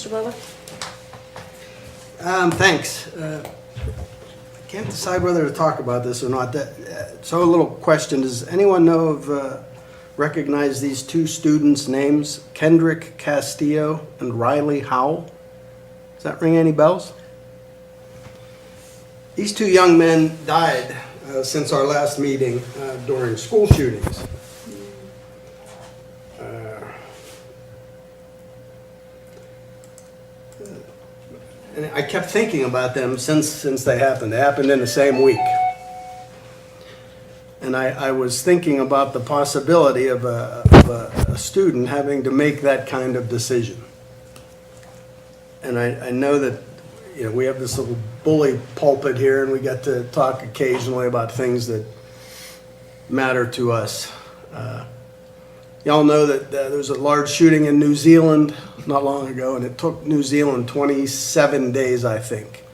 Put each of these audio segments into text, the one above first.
Mr. Bova? Thanks. I can't decide whether to talk about this or not. So a little question, does anyone know of, recognize these two students' names? Kendrick Castillo and Riley Howell? Does that ring any bells? These two young men died since our last meeting during school shootings. And I kept thinking about them since they happened. They happened in the same week. And I was thinking about the possibility of a student having to make that kind of decision. And I know that, you know, we have this little bully pulpit here, and we get to talk occasionally about things that matter to us. Y'all know that there was a large shooting in New Zealand not long ago, and it took New Zealand 27 days, I think,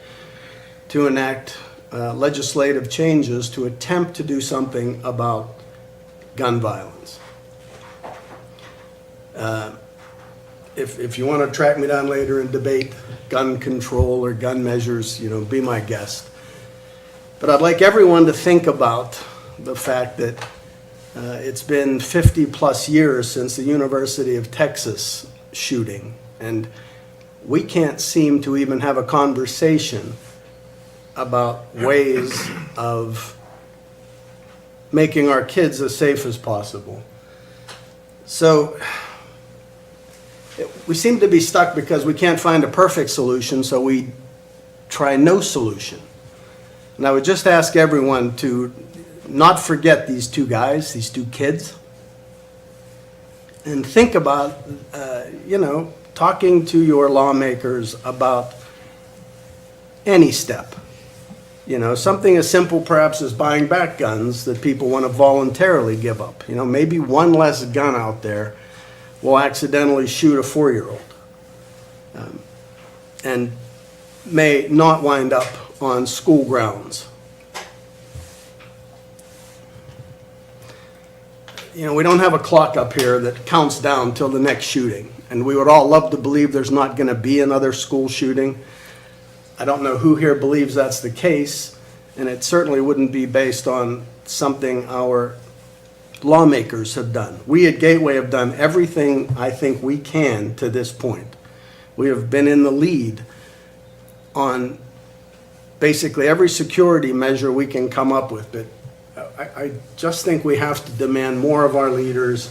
to enact legislative changes to attempt to do something about gun violence. If you want to track me down later and debate gun control or gun measures, you know, be my guest. But I'd like everyone to think about the fact that it's been 50 plus years since the University of Texas shooting, and we can't seem to even have a conversation about ways of making our kids as safe as possible. So we seem to be stuck because we can't find a perfect solution, so we try no solution. And I would just ask everyone to not forget these two guys, these two kids, and think about, you know, talking to your lawmakers about any step. You know, something as simple perhaps as buying back guns that people want to voluntarily give up. You know, maybe one less gun out there will accidentally shoot a 4-year-old and may not wind up on school grounds. You know, we don't have a clock up here that counts down till the next shooting, and we would all love to believe there's not going to be another school shooting. I don't know who here believes that's the case, and it certainly wouldn't be based on something our lawmakers have done. We at Gateway have done everything I think we can to this point. We have been in the lead on basically every security measure we can come up with, but I just think we have to demand more of our leaders.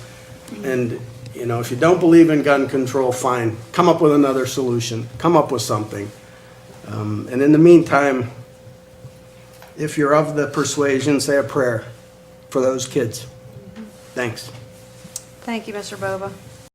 And, you know, if you don't believe in gun control, fine, come up with another solution, come up with something. And in the meantime, if you're of the persuasion, say a prayer for those kids. Thanks. Thank you, Mr. Bova.